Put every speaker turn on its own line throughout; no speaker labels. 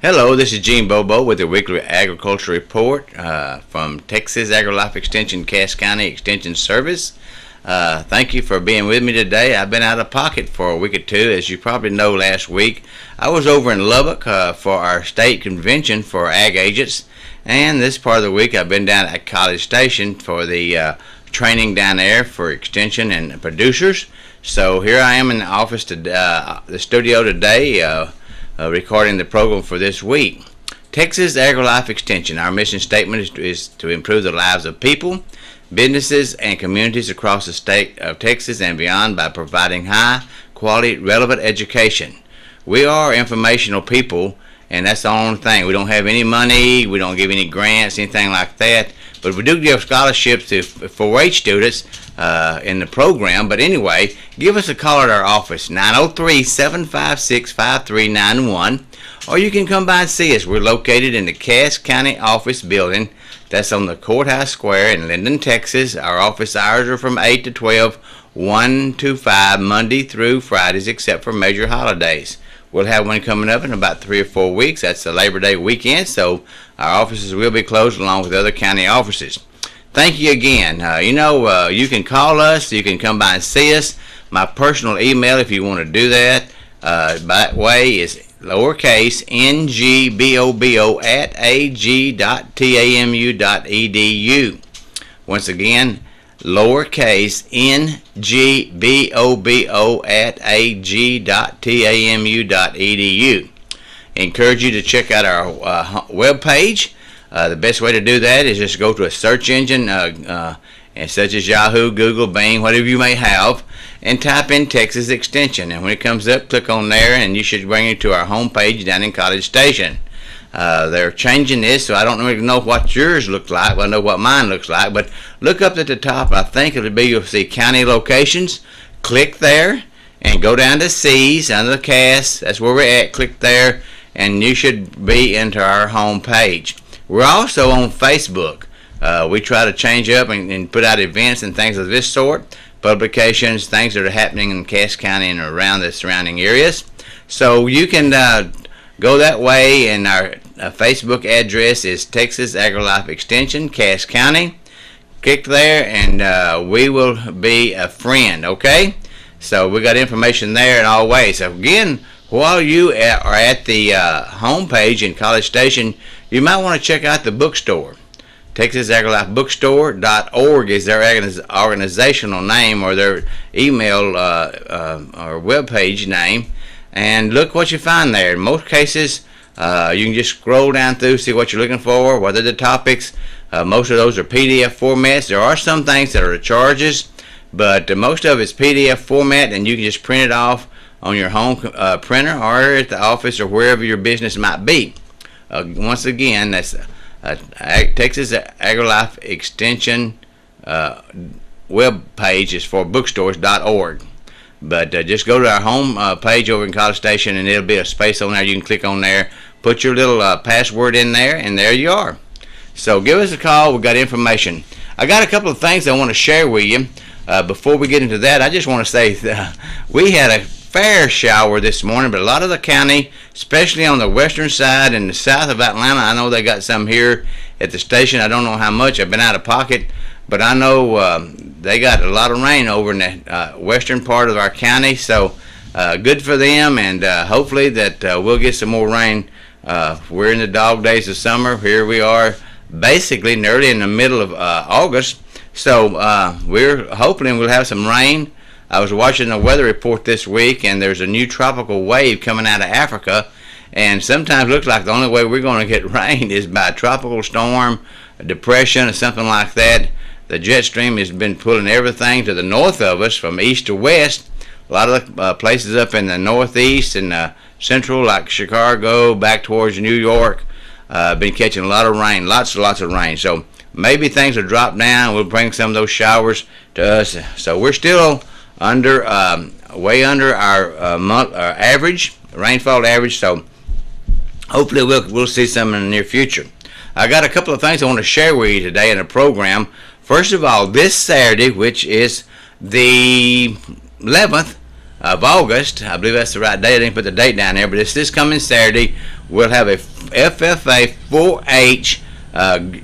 Hello, this is Gene Bobo with the weekly agriculture report from Texas AgriLife Extension Cass County Extension Service. Thank you for being with me today. I've been out of pocket for a week or two. As you probably know, last week I was over in Lubbock for our state convention for ag agents, and this part of the week I've been down at College Station for the training down there for extension and producers. So here I am in the office the studio today, recording the program for this week. Texas AgriLife Extension. Our mission statement is to improve the lives of people, businesses, and communities across the state of Texas and beyond by providing high quality, relevant education. We are informational people, and that's the only thing. We don't have any money, we don't give any grants, anything like that, but we do give scholarships to 4-H students in the program. But anyway, give us a call at our office, 903-756-5391, or you can come by and see us. We're located in the Cass County office building. That's on the Courthouse Square in Linden, Texas. Our office hours are from 8 to 12, 1 to 5, Monday through Fridays, except for major holidays. We'll have one coming up in about 3 or 4 weeks. That's the Labor Day weekend, so our offices will be closed along with other county offices. Thank you again. You can call us, you can come by and see us. My personal email, if you want to do that, that way is lowercase ngbobo@ag.tamu.edu. Once again, lowercase ngbobo@ag.tamu.edu. Encourage you to check out our webpage. The best way to do that is just go to a search engine, and such as Yahoo, Google, Bing, whatever you may have, and type in Texas Extension. And when it comes up, click on there, and you should bring you to our homepage down in College Station. They're changing this, so I don't really know what yours looks like. Well, I know what mine looks like, but look up at the top. I think you'll see county locations. Click there and go down to C's under the Cass. That's where we're at. Click there, and you should be into our homepage. We're also on Facebook. We try to change up and put out events and things of this sort, publications, things that are happening in Cass County and around the surrounding areas. So you can go that way, and our Facebook address is Texas AgriLife Extension, Cass County. Click there, and we will be a friend, okay? So we got information there in all ways. So again, while you are at the homepage in College Station, you might want to check out the bookstore. TexasAgriLifeBookstore.org is their organizational name, or their email or webpage name, and look what you find there. In most cases, you can just scroll down through, see what you're looking for, what are the topics. Most of those are PDF formats. There are some things that are charges, but most of it's PDF format, and you can just print it off on your home printer or at the office or wherever your business might be. Once again, that's Texas AgriLife Extension web page is for bookstores.org. But just go to our home page over in College Station, and it'll be a space on there. You can click on there, put your little password in there, and there you are. So give us a call. We've got information. I got a couple of things I want to share with you. Before we get into that, I just want to say we had a fair shower this morning, but a lot of the county, especially on the western side and the south of Atlanta, I know they got some here at the station. I don't know how much. I've been out of pocket, but I know they got a lot of rain over in the western part of our county. So good for them, and hopefully that we'll get some more rain. We're in the dog days of summer. Here we are basically nearly in the middle of August. So we're hoping we'll have some rain. I was watching the weather report this week, and there's a new tropical wave coming out of Africa, and sometimes it looks like the only way we're going to get rain is by a tropical storm, a depression, or something like that. The jet stream has been pulling everything to the north of us from east to west. A lot of the places up in the northeast and central, like Chicago, back towards New York, been catching a lot of rain, lots of rain. So maybe things will drop down. We'll bring some of those showers to us. So we're still way under our average, rainfall average, so hopefully we'll see some in the near future. I got a couple of things I want to share with you today in the program. First of all, this Saturday, which is the 11th of August. I believe that's the right date. I didn't put the date down there, but it's this coming Saturday. We'll have a FFA 4-H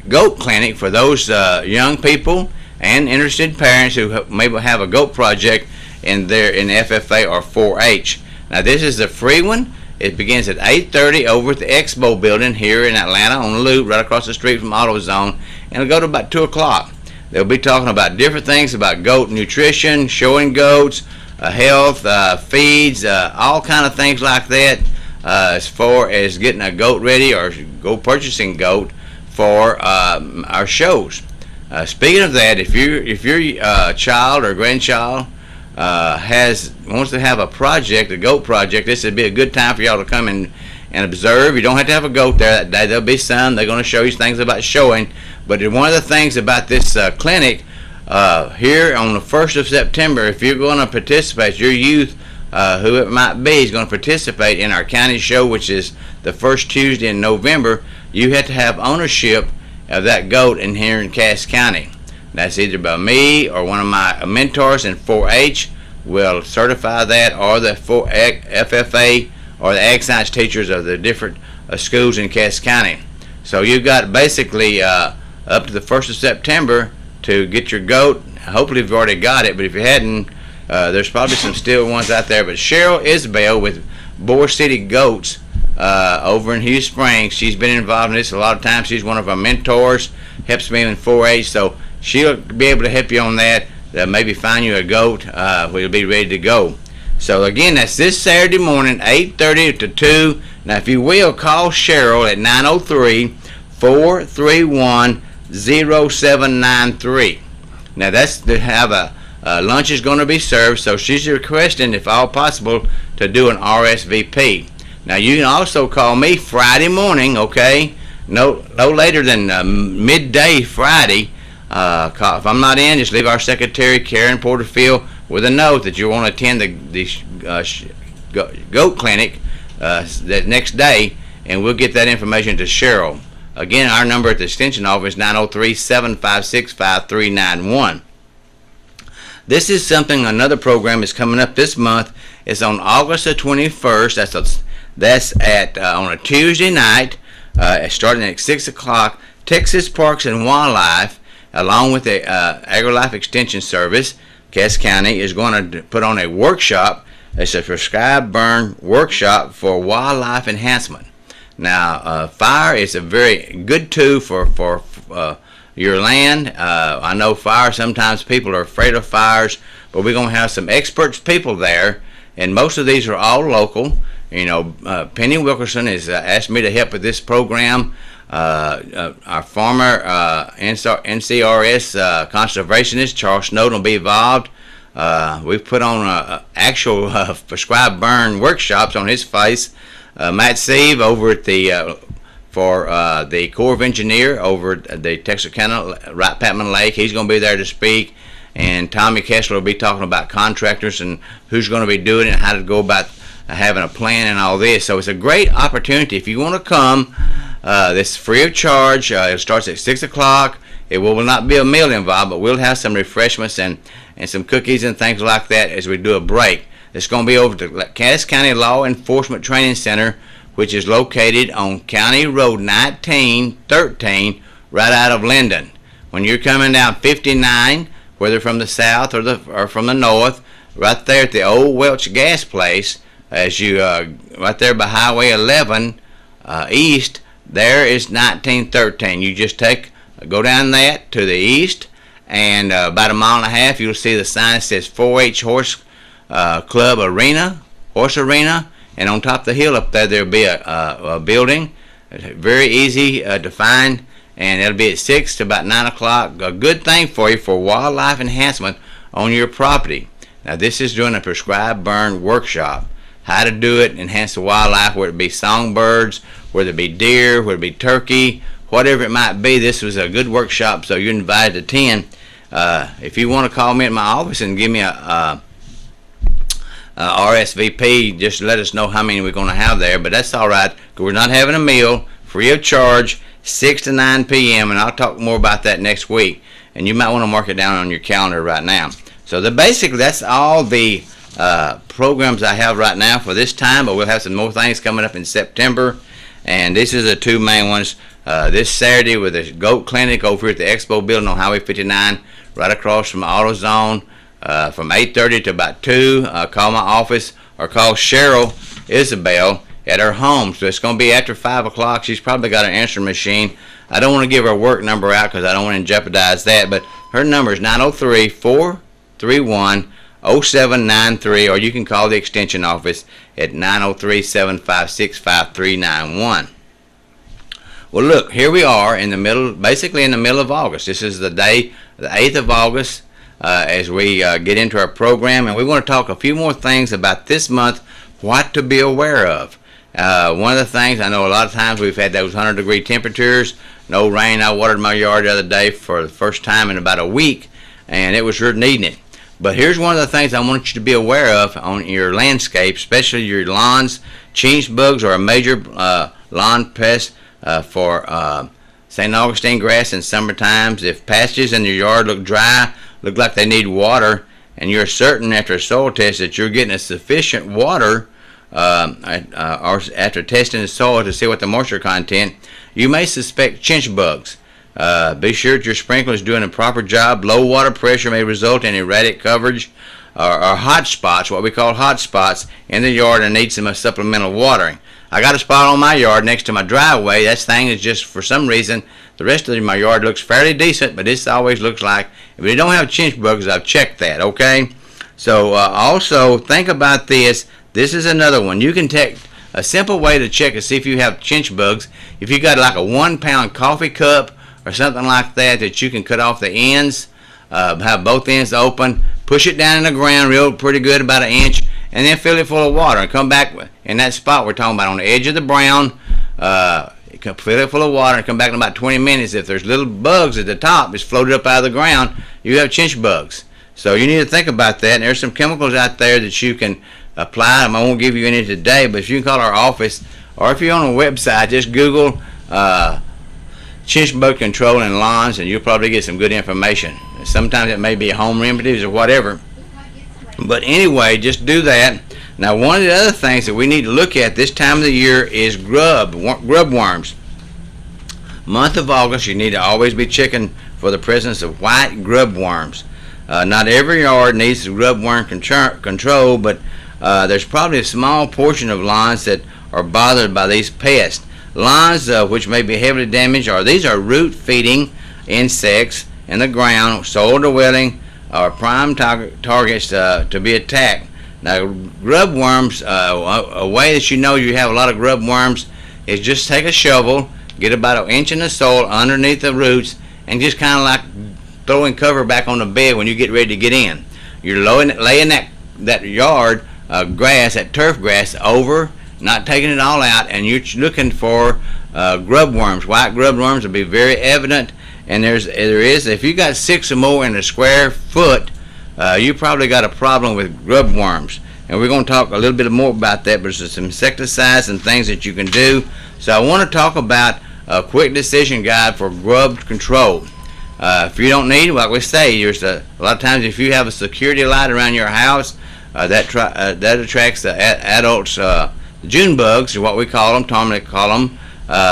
goat clinic for those young people and interested parents who maybe have a goat project in FFA or 4-H. Now this is a free one. It begins at 8:30 over at the Expo building here in Atlanta on the Loop, right across the street from AutoZone, and it'll go to about 2 o'clock. They'll be talking about different things about goat nutrition, showing goats, health, feeds, all kind of things like that, as far as getting a goat ready or go purchasing goat for our shows. Speaking of that, if your child or grandchild wants to have a project, a goat project, this would be a good time for y'all to come and observe. You don't have to have a goat there that day. There'll be some. They're going to show you things about showing. But one of the things about this clinic here on the 1st of September, if you're going to participate, your youth, who it might be, is going to participate in our county show, which is the first Tuesday in November, you have to have ownership of that goat in here in Cass County. That's either by me or one of my mentors in 4-H will certify that, or the FFA or the ag science teachers of the different schools in Cass County. So you've got basically up to the 1st of September to get your goat. Hopefully you've already got it, but if you hadn't, there's probably some still ones out there. But Cheryl Isbell with Boer City Goats over in Hugh Springs, she's been involved in this a lot of times. She's one of our mentors, helps me in 4-H, so she'll be able to help you on that. Maybe find you a goat who'll be ready to go. So again, that's this Saturday morning, 8:30 to 2. Now, if you will, call Cheryl at 903-431-0793. Now, that's to have lunch is going to be served, so she's requesting, if all possible, to do an RSVP. Now, you can also call me Friday morning, okay? No later than midday Friday. If I'm not in, just leave our secretary, Karen Porterfield, with a note that you want to attend the goat clinic that next day, and we'll get that information to Cheryl. Again, our number at the extension office is 903-756-5391. This is something, another program is coming up this month. It's on August the 21st. That's on a Tuesday night, starting at 6 o'clock. Texas Parks and Wildlife, along with the AgriLife Extension Service, Cass County, is going to put on a workshop. It's a prescribed burn workshop for wildlife enhancement. Now, fire is a very good tool for your land. I know fire, sometimes people are afraid of fires, but we're going to have some experts people there, and most of these are all local. You know, Penny Wilkerson has asked me to help with this program. Our former NCRS conservationist, Charles Snowden, will be involved. We've put on actual prescribed burn workshops on his face. Matt Sieve over at the Corps of Engineer over at the Texarkana, Wright Patman Lake, he's going to be there to speak. And Tommy Kessler will be talking about contractors and who's going to be doing it and how to go about having a plan and all this. So it's a great opportunity. If you want to come, this is free of charge. It starts at 6 o'clock. It will not be a meal involved, but we'll have some refreshments and some cookies and things like that as we do a break. It's going to be over to Cass County Law Enforcement Training Center, which is located on County Road 1913, right out of Linden. When you're coming down 59, whether from the south or from the north, right there at the old Welch gas place, as you right there by Highway 11 east, there is 1913. You just go down that to the east, and about a mile and a half, you'll see the sign that says 4-H Horse Club Arena, Horse Arena, and on top of the hill up there, there'll be a building. It's very easy to find, and it'll be at 6 to about 9 o'clock. A good thing for you for wildlife enhancement on your property. Now, this is doing a prescribed burn workshop. How to do it, enhance the wildlife, whether it be songbirds, whether it be deer, whether it be turkey, whatever it might be. This was a good workshop, so you're invited to attend. If you want to call me at my office and give me a RSVP, just let us know how many we're going to have there. But that's all right, because we're not having a meal, free of charge, 6 to 9 p.m., and I'll talk more about that next week. And you might want to mark it down on your calendar right now. So basically, that's all the programs I have right now for this time, but we'll have some more things coming up in September. And this is the two main ones. This Saturday with the goat clinic over here at the Expo building on Highway 59, right across from AutoZone, from 8:30 to about 2. Call my office or call Cheryl Isabel at her home. So it's going to be after 5 o'clock. She's probably got an answering machine. I don't want to give her work number out because I don't want to jeopardize that, but her number is 903-431-0793, or you can call the extension office at 903-756-5391. Well, look, here we are in the middle, basically in the middle of August. This is the day, the 8th of August, as we get into our program, and we want to talk a few more things about this month, what to be aware of. One of the things, I know a lot of times we've had those 100-degree temperatures, no rain. I watered my yard the other day for the first time in about a week, and it was sure needing it. But here's one of the things I want you to be aware of on your landscape, especially your lawns. Chinch bugs are a major lawn pest for St. Augustine grass in summer times. If patches in your yard look dry, look like they need water, and you're certain after a soil test that you're getting a sufficient water, or after testing the soil to see what the moisture content, you may suspect chinch bugs. Be sure that your sprinkler is doing a proper job. Low water pressure may result in erratic coverage or hot spots, what we call hot spots, in the yard and need some supplemental watering. I got a spot on my yard next to my driveway. That thing is just, for some reason, the rest of my yard looks fairly decent, but this always looks like, if you don't have chinch bugs, I've checked that, okay? So also think about this. This is another one. You can take a simple way to check to see if you have chinch bugs. If you got like a 1-pound coffee cup or something like that that you can cut off the ends, have both ends open, push it down in the ground pretty good, about 1 inch, and then fill it full of water and come back in that spot we're talking about on the edge of the brown. Fill it full of water and come back in about 20 minutes. If there's little bugs at the top, it's floated up out of the ground, you have chinch bugs. So you need to think about that. And there's some chemicals out there that you can apply. I won't give you any today, but if you can call our office, or if you're on a website, just Google chinch bug control in lawns, and you'll probably get some good information. Sometimes it may be home remedies or whatever, but anyway, just do that. Now, one of the other things that we need to look at this time of the year is grub worms. Month of August, you need to always be checking for the presence of white grub worms. Not every yard needs grub worm control, but there's probably a small portion of lawns that are bothered by these pests. Lawns which may be heavily damaged, these are root-feeding insects in the ground, soil-dwelling, or prime targets to be attacked. Now, grub worms, a way that you know you have a lot of grub worms is just take a shovel, get about 1 inch in the soil underneath the roots, and just kind of like throwing cover back on the bed when you get ready to get in. You're laying that yard grass, that turf grass, over, not taking it all out, and you're looking for grub worms. White grub worms will be very evident, and there is, if you got 6 or more in a square foot, you probably got a problem with grub worms. And we're going to talk a little bit more about that, but there's some insecticides and things that you can do. So I want to talk about a quick decision guide for grub control. If you don't need, like we say, there's a lot of times if you have a security light around your house, that attracts the adults, June bugs, is what we call them, Tommy call them.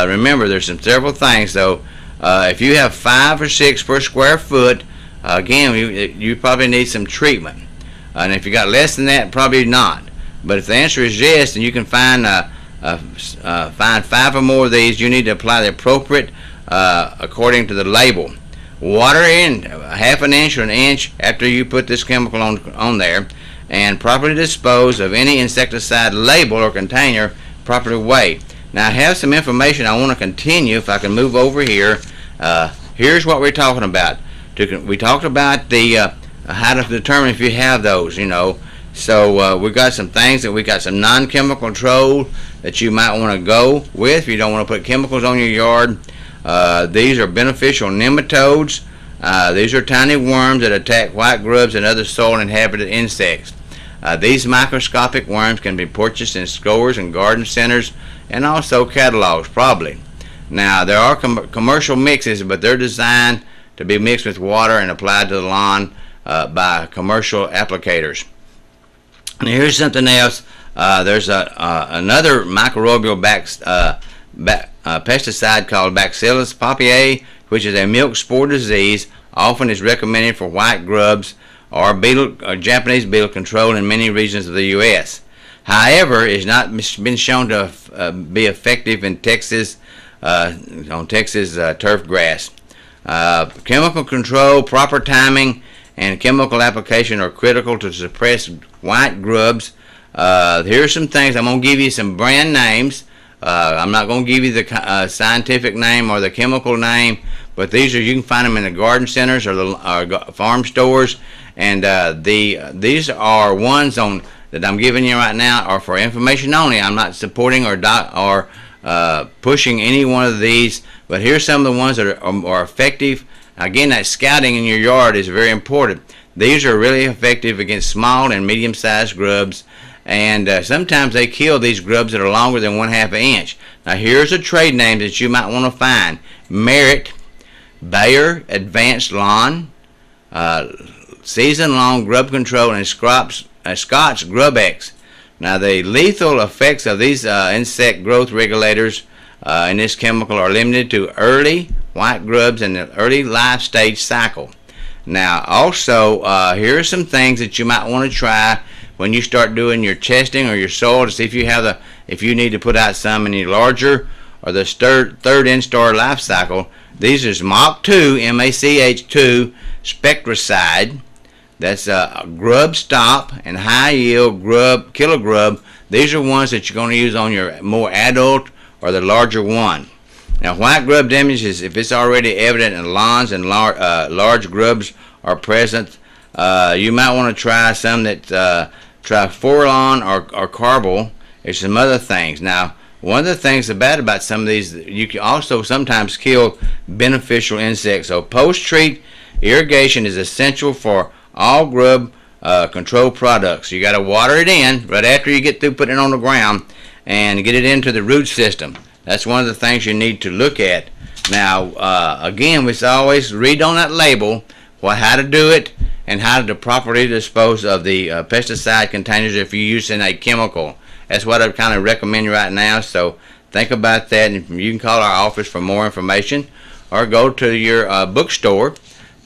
Remember, there's several things. So if you have 5 or 6 per square foot, again, you probably need some treatment. And if you got less than that, probably not. But if the answer is yes, then you can find 5 or more of these. You need to apply the appropriate according to the label. Water in 1/2 inch or 1 inch after you put this chemical on there, and properly dispose of any insecticide label or container properly weighed. Now I have some information I want to continue. If I can move over here, here's what we're talking about. We talked about the how to determine if you have those, So we've got some things that we got some non-chemical control that you might want to go with if you don't want to put chemicals on your yard. These are beneficial nematodes. These are tiny worms that attack white grubs and other soil-inhabited insects. These microscopic worms can be purchased in stores and garden centers and also catalogs, probably. Now, there are commercial mixes, but they're designed to be mixed with water and applied to the lawn by commercial applicators. And here's something else. There's another microbial pesticide called Bacillus papae, which is a milk spore disease. Often is recommended for white grubs or Japanese beetle control in many regions of the U.S. However, it has not been shown to be effective in Texas on Texas turf grass. Chemical control, proper timing, and chemical application are critical to suppress white grubs. Here are some things. I'm going to give you some brand names. I'm not going to give you the scientific name or the chemical name, but these are, you can find them in the garden centers or the farm stores. And these are ones on that I'm giving you right now are for information only. I'm not supporting or pushing any one of these, but here's some of the ones that are effective. Again, that scouting in your yard is very important. These are really effective against small and medium-sized grubs, and sometimes they kill these grubs that are longer than 1/2 inch. Now here's a trade name that you might want to find: Merit, Bayer Advanced Lawn, Season-Long Grub Control, and Scotch Grub X. Now the lethal effects of these insect growth regulators in this chemical are limited to early white grubs in the early life stage cycle. Now also here are some things that you might want to try when you start doing your testing or your soil to see if you have if you need to put out some in your larger or the third instar life cycle. These is MACH2, MACH2 spectricide. That's grub stop and high yield killer grub. These are ones that you're going to use on your more adult or the larger one. Now white grub damage is if it's already evident in lawns and large grubs are present. You might want to try some that try Forlon or Carbol. There's some other things. Now one of the things bad about some of these, you can also sometimes kill beneficial insects. So post-treat irrigation is essential for all grub control products. You got to water it in right after you get through putting it on the ground and get it into the root system. That's one of the things you need to look at. Now again, we always read on that label how to do it and how to properly dispose of the pesticide containers if you're using a chemical. That's what I kind of recommend right now, so think about that. And you can call our office for more information or go to your bookstore,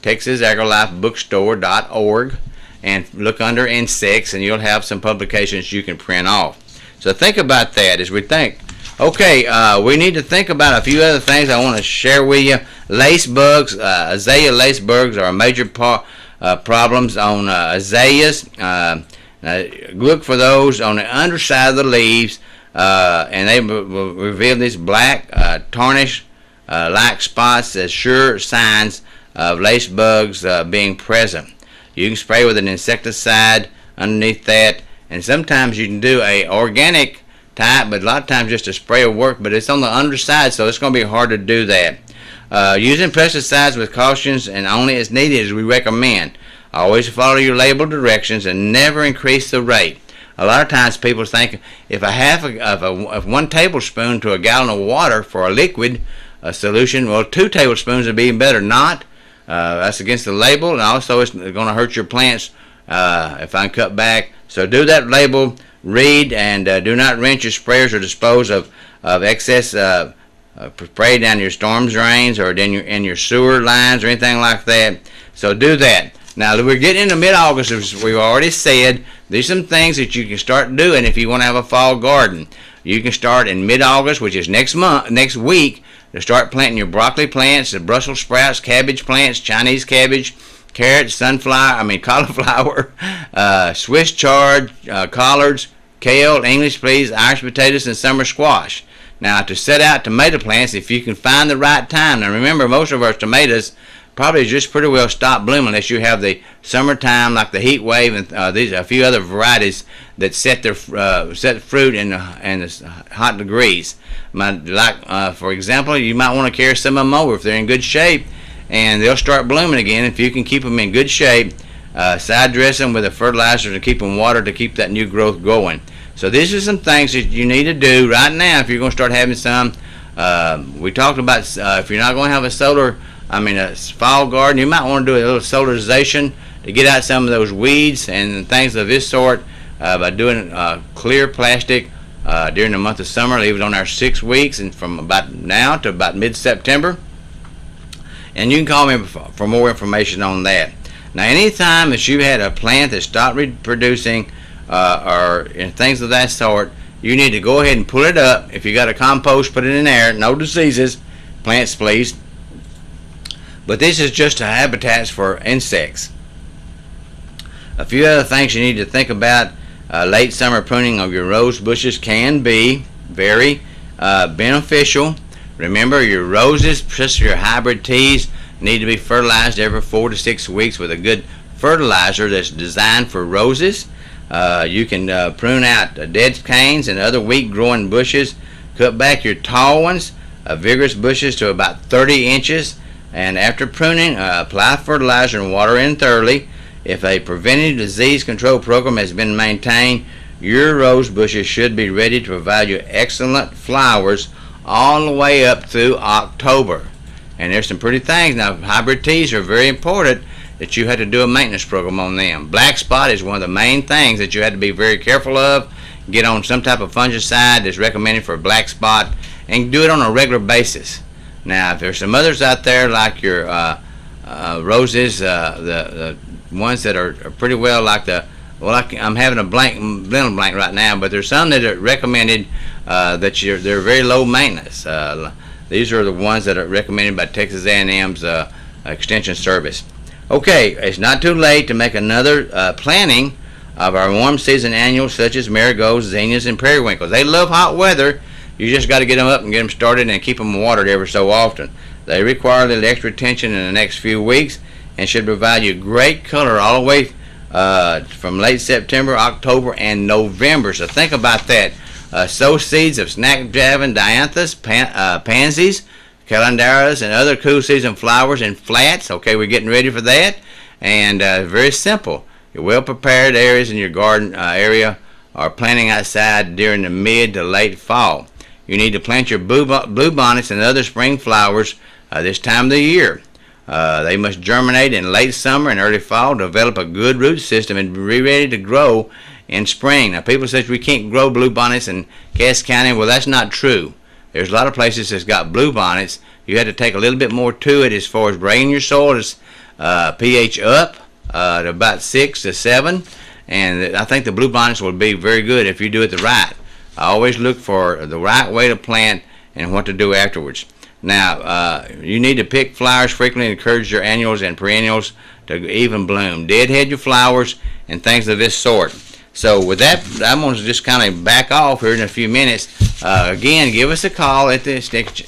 TexasAgriLifeBookstore.org, and look under insects, and you'll have some publications you can print off. So think about that as we think. Okay, we need to think about a few other things I want to share with you. Lace bugs, azalea lace bugs are a major problems on azaleas. Look for those on the underside of the leaves, and they will reveal these black tarnish-like spots as sure signs of lace bugs being present. You can spray with an insecticide underneath that, and sometimes you can do a organic type, but a lot of times just a spray will work, but it's on the underside, so it's going to be hard to do that. Using pesticides with cautions and only as needed as we recommend. Always follow your label directions and never increase the rate. A lot of times people think if of 1 tablespoon to a gallon of water for a liquid solution, well, 2 tablespoons would be even better. Not. That's against the label, and also it's going to hurt your plants if I cut back. So do that label, read, and do not rinse your sprayers or dispose of excess spray down your storm drains or in your sewer lines or anything like that. So do that. Now we're getting into mid-August, as we've already said. There's some things that you can start doing if you want to have a fall garden. You can start in mid-August, which is next week, to start planting your broccoli plants, the Brussels sprouts, cabbage plants, Chinese cabbage, carrots, cauliflower, Swiss chard, collards, kale, English peas, Irish potatoes, and summer squash. Now to set out tomato plants, if you can find the right time. Now remember, most of our tomatoes probably just pretty well stop blooming unless you have the summertime, like the heat wave, and these a few other varieties that set their fruit in hot degrees. For example, you might want to carry some of them over if they're in good shape, and they'll start blooming again if you can keep them in good shape. Side dress them with a fertilizer to keep them watered to keep that new growth going. So these are some things that you need to do right now if you're going to start having some. We talked about if you're not going to have a fall garden, you might want to do a little solarization to get out some of those weeds and things of this sort. by doing clear plastic during the month of summer. Leave it on there 6 weeks, and from about now to about mid-September. And you can call me for more information on that. Now, anytime that you had a plant that stopped reproducing or things of that sort, you need to go ahead and pull it up. If you got a compost, put it in there. No diseases, plants please. But this is just a habitat for insects. A few other things you need to think about. Late summer pruning of your rose bushes can be very beneficial. Remember, your roses, especially your hybrid teas, need to be fertilized every 4 to 6 weeks with a good fertilizer that's designed for roses. You can prune out dead canes and other weak growing bushes. Cut back your tall ones, vigorous bushes, to about 30 inches. And after pruning, apply fertilizer and water in thoroughly. If a preventive disease control program has been maintained, your rose bushes should be ready to provide you excellent flowers all the way up through October. And there's some pretty things. Now, hybrid teas are very important that you had to do a maintenance program on them. Black spot is one of the main things that you had to be very careful of. Get on some type of fungicide that's recommended for black spot, and do it on a regular basis. Now, if there's some others out there like your roses, the ones that are pretty well like I'm having a mental blank right now, but there's some that are recommended that they're very low maintenance. These are the ones that are recommended by Texas A&M's Extension Service. Okay, it's not too late to make another planting of our warm season annuals such as marigolds, zinnias, and periwinkles. They love hot weather. You just got to get them up and get them started and keep them watered every so often. They require a little extra attention in the next few weeks and should provide you great color all the way from late September, October, and November. So think about that. Sow seeds of snapdragon, dianthus, pansies, calendaras, and other cool season flowers in flats. Okay, we're getting ready for that. And very simple. Your well-prepared areas in your garden area are planting outside during the mid to late fall. You need to plant your bluebonnets and other spring flowers this time of the year. They must germinate in late summer and early fall, develop a good root system, and be ready to grow in spring. Now, people say we can't grow bluebonnets in Cass County. Well, that's not true. There's a lot of places that's got bluebonnets. You had to take a little bit more to it as far as bringing your soil pH up to about 6 to 7. And I think the bluebonnets will be very good if you do it the right. I always look for the right way to plant and what to do afterwards. Now, you need to pick flowers frequently and encourage your annuals and perennials to even bloom. Deadhead your flowers and things of this sort. So with that, I'm going to just kind of back off here in a few minutes. Again, give us a call at the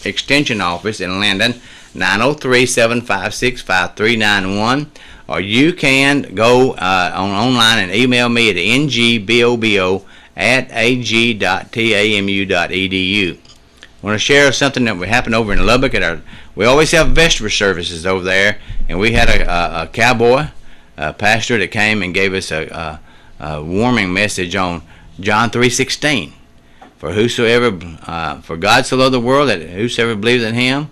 Extension office in Linden, 903-756-5391. Or you can go online and email me at ngbobo@ag.tamu.edu. I want to share something that happened over in Lubbock. We always have vegetable services over there, and we had a cowboy pastor that came and gave us a warming message on John 3:16. For God so loved the world that whosoever believes in Him.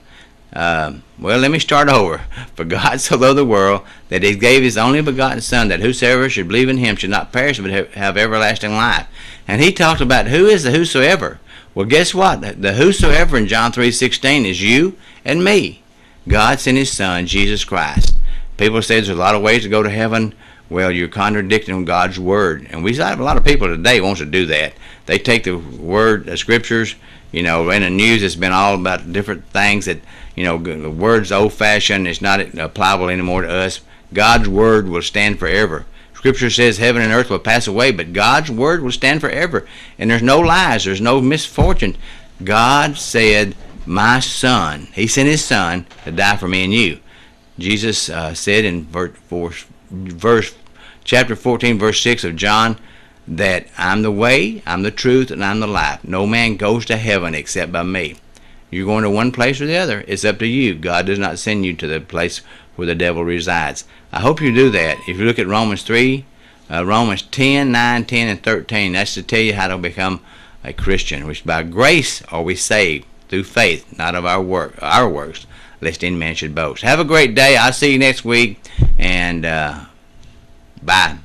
Well, let me start over. For God so loved the world that He gave His only begotten Son, that whosoever should believe in Him should not perish but have everlasting life. And He talked about who is the whosoever. Well, guess what? The whosoever in John 3:16 is you and me. God sent His Son, Jesus Christ. People say there's a lot of ways to go to heaven. Well, you're contradicting God's Word. And we have a lot of people today wants to do that. They take the Word, the Scriptures, in the news it's been all about different things that, the word's old-fashioned. It's not applicable anymore to us. God's Word will stand forever. Scripture says heaven and earth will pass away, but God's Word will stand forever. And there's no lies. There's no misfortune. God said, my Son, He sent His Son to die for me and you. Jesus said in chapter 14, verse 6 of John, that I'm the way, I'm the truth, and I'm the life. No man goes to heaven except by me. You're going to one place or the other. It's up to you. God does not send you to the place where the devil resides. I hope you do that. If you look at Romans 10, 9, 10, and 13, that's to tell you how to become a Christian, which by grace are we saved through faith, not of our works, lest any man should boast. Have a great day. I'll see you next week, and bye.